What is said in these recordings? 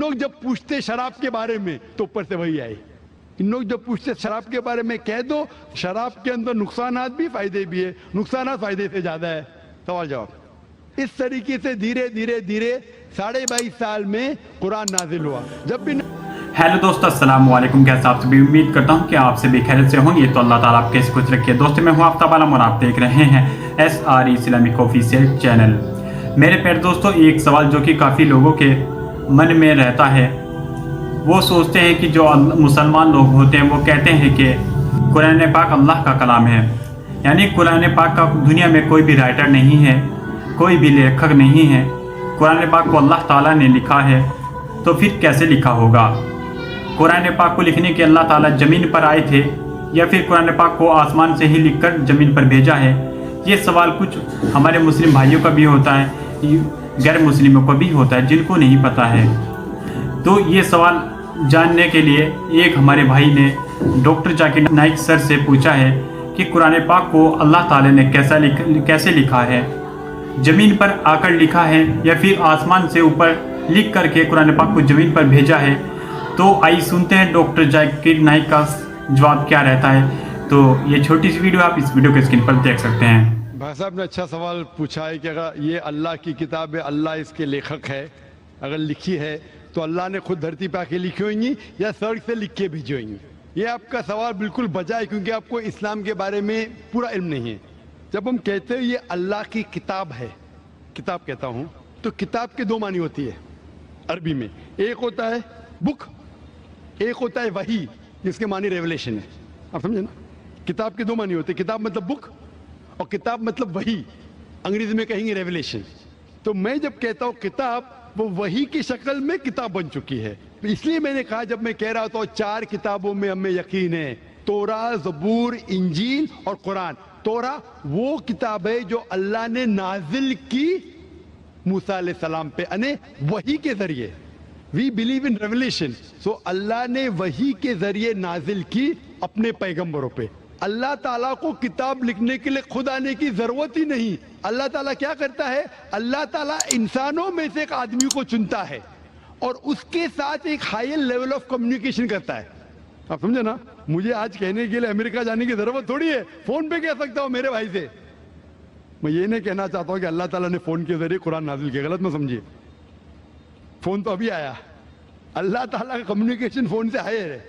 لوگ جب پوچھتے شراب کے بارے میں تو اوپر سے وہی آئے. ان لوگ جب پوچھتے شراب کے بارے میں کہہ دو شراب کے اندر نقصانات بھی فائدے بھی ہے, نقصانات فائدے سے زیادہ ہے. سوال جواب. اس طریقے سے دھیرے دھیرے دھیرے 22.5 سال میں قرآن نازل ہوا. جب بھی ہیلو دوستو, السلام علیکم. کیسے آپ سبھی؟ امید کرتا ہوں کہ آپ سبھی خیریت سے ہوں گے. تو اللہ تعالیٰ آپ کیسے کچھ رکھے. دوستو میں ہوں آفتاب عالم اور آپ دیکھ رہے ہیں SRE اسلامک آفیشیل چینل. میرے پیارے دوستو, ایک سوال جو کہ کافی لوگوں کے من میں رہتا ہے, وہ سوچتے ہیں کہ جو مسلمان لوگ ہوتے ہیں وہ کہتے ہیں کہ قرآن پاک اللہ کا کلام ہے, یعنی قرآن پاک کا دنیا میں کوئی بھی رائٹر نہیں ہے, کوئی بھی لیکھک نہیں ہے. قرآن پاک کو اللہ تعالیٰ نے لکھا ہے, تو پھر کیسے لکھا ہوگا؟ قرآن پاک کو لکھنے کے اللہ تعالیٰ زمین پر آئے تھے یا پھر قرآن پاک کو آسمان سے ہی لکھ کر زمین پر بھیجا ہے؟ یہ سوال کچھ ہمارے مسلم بھائیوں کا بھی ہوتا ہے, غیر مسلموں کو بھی ہوتا ہے, جن کو نہیں پتہ ہے. تو یہ سوال جاننے کے لیے ایک ہمارے بھائی نے ڈاکٹر ذاکر نائک سر سے پوچھا ہے کہ قرآن پاک کو اللہ تعالیٰ نے کیسے لکھا ہے, زمین پر آ کر لکھا ہے یا پھر آسمان سے اوپر لکھ کر کے قرآن پاک کو زمین پر بھیجا ہے؟ تو آئیے سنتے ہیں ڈاکٹر ذاکر نائک کا جواب کیا رہتا ہے. تو یہ چھوٹی سی ویڈیو آپ اس ویڈیو کے اسکرین پر دیکھ سکتے ہیں. بھائی صاحب نے اچھا سوال پوچھا ہے کہ اگر یہ اللہ کی کتاب ہے, اللہ اس کے لیکھک ہے, اگر لکھی ہے تو اللہ نے خود دھرتی پہ آ کے لکھی ہوئیں گی یا سڑک سے لکھ کے بھیجی ہوئیں گی؟ یہ آپ کا سوال بالکل بجا ہے, کیونکہ آپ کو اسلام کے بارے میں پورا علم نہیں ہے. جب ہم کہتے ہیں یہ اللہ کی کتاب ہے, کتاب کہتا ہوں, تو کتاب کے دو معنی ہوتی ہے عربی میں. ایک ہوتا ہے بک, ایک ہوتا ہے وحی, جس کے معنی ریولیشن ہے. آپ سمجھے نا؟ کتاب کے دو معنی ہوتے ہیں, کتاب مطلب بک اور کتاب مطلب وحی, انگریزی میں کہیں گے ریولیشن. تو میں جب کہتا ہوں کتاب, وہ وحی کی شکل میں کتاب بن چکی ہے. اس لیے میں نے کہا, جب میں کہہ رہا تھا 4 کتابوں میں ہمیں یقین ہے, توراہ, زبور, انجیل اور قرآن. توراہ وہ کتاب ہے جو اللہ نے نازل کی موسیٰ علیہ السلام پہ, یعنی وحی کے ذریعے. We believe in revelation. سو اللہ نے وحی کے ذریعے نازل کی اپنے پیغمبروں پہ. اللہ تعالیٰ کو کتاب لکھنے کے لیے خود آنے کی ضرورت ہی نہیں. اللہ تعالیٰ کیا کرتا ہے, اللہ تعالیٰ انسانوں میں سے ایک آدمی کو چنتا ہے اور اس کے ساتھ ایک ہائی لیول آف کمیونیکیشن کرتا ہے. آپ سمجھے نا؟ مجھے آج کہنے کے لیے امریکہ جانے کی ضرورت تھوڑی ہے, فون پہ کہہ سکتا ہوں میرے بھائی سے. میں یہ نہیں کہنا چاہتا ہوں کہ اللہ تعالیٰ نے فون کے ذریعے قرآن نازل کیا, غلط میں سمجھیے. فون تو ابھی آیا, اللہ تعالیٰ کا کمیونیکیشن فون سے آئے ہے.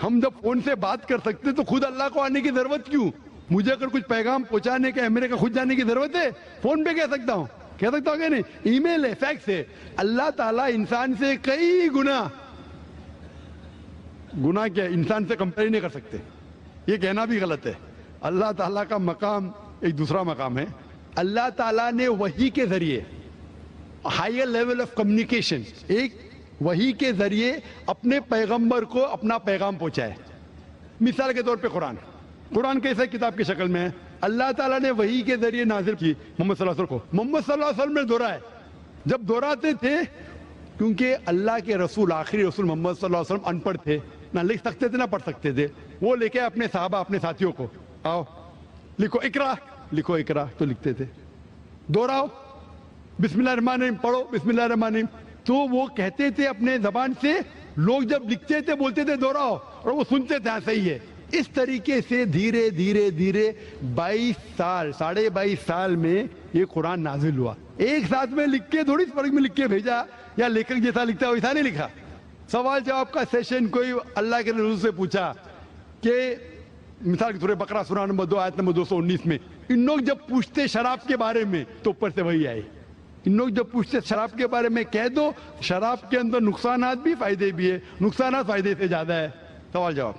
ہم جب فون سے بات کر سکتے تو خود اللہ کو آنے کی ضرورت کیوں؟ مجھے اگر کچھ پیغام پہنچانے کا امریکہ خود جانے کی ضرورت ہے؟ فون پہ کہہ سکتا ہوں کہ نہیں, ای میل ہے, فیکس ہے. اللہ تعالیٰ انسان سے کئی گنا کیا انسان سے کمپیئر نہیں کر سکتے. یہ کہنا بھی غلط ہے. اللہ تعالیٰ کا مقام ایک دوسرا مقام ہے. اللہ تعالیٰ نے وحی کے ذریعے ہائر لیول آف کمیونیکیشن, ایک وحی کے ذریعے اپنے پیغمبر کو اپنا پیغام پہنچائے. مثال کے طور پہ قرآن کیسے کتاب کی شکل میں ہے؟ اللہ تعالیٰ نے وحی کے ذریعے نازل کی محمد صلی اللہ علیہ وسلم کو. محمد صلی اللہ علیہ وسلم نے دہرایا, جب دہراتے تھے, کیونکہ اللہ کے رسول, آخری رسول محمد صلی اللہ علیہ وسلم ان پڑھ تھے, نہ لکھ سکتے تھے نہ پڑھ سکتے تھے. وہ لے کے اپنے صحابہ, اپنے ساتھیوں کو, آؤ لکھو اقرا, لکھو اقرا, تو لکھتے تھے. دہراؤ, بسم اللہ الرحمن الرحیم پڑھو, بسم اللہ الرحمن الرحیم. تو وہ کہتے تھے اپنے زبان سے, لوگ جب لکھتے تھے بولتے تھے دہراؤ, اور وہ سنتے تھے, ہاں صحیح ہے. اس طریقے سے دھیرے دھیرے دھیرے 22.5 سال میں یہ قرآن نازل ہوا. ایک ساتھ میں لکھ کے تھوڑی فرق میں لکھ کے بھیجا, یا لیکھک جیسا لکھتا ہے ویسا نہیں لکھا. سوال جواب کا سیشن کوئی اللہ کے رسول سے پوچھا کہ مثال کے طور پر بقرہ سورہ نمبر 2 آیت نمبر 219 میں, ان لوگ جب پوچھتے شراب کے بارے میں تو اوپر سے وہی آئے. ان لوگ جب پوچھتے شراب کے بارے میں کہہ دو شراب کے اندر نقصانات بھی فائدے بھی ہے, نقصانات فائدے سے زیادہ ہے. سوال جواب.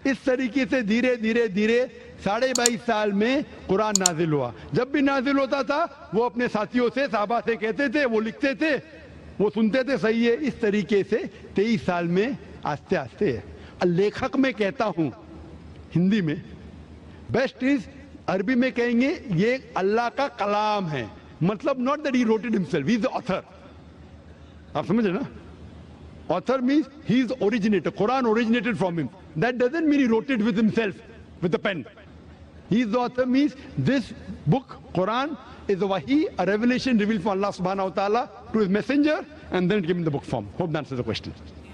اس طریقے سے دھیرے دھیرے دھیرے 22.5 سال میں قرآن نازل ہوا. جب بھی نازل ہوتا تھا وہ اپنے ساتھیوں سے, صحابہ سے کہتے تھے, وہ لکھتے تھے, وہ سنتے تھے, صحیح ہے. اس طریقے سے 23 سال میں آستے آستے ہے. لیکھک میں کہتا ہوں ہندی میں, بیسٹ از, عربی میں کہیں گے یہ اللہ کا کلام ہے, مطلب not that he wrote it himself, he is the author. آپ سمجھے نا؟ Author means he is the originator. Quran originated from him. That doesn't mean he wrote it with himself, with a pen. He is the author means this book, Quran, is a wahi, a revelation revealed from Allah subhanahu wa ta'ala to his messenger, and then it came in the book form. Hope that answers the question.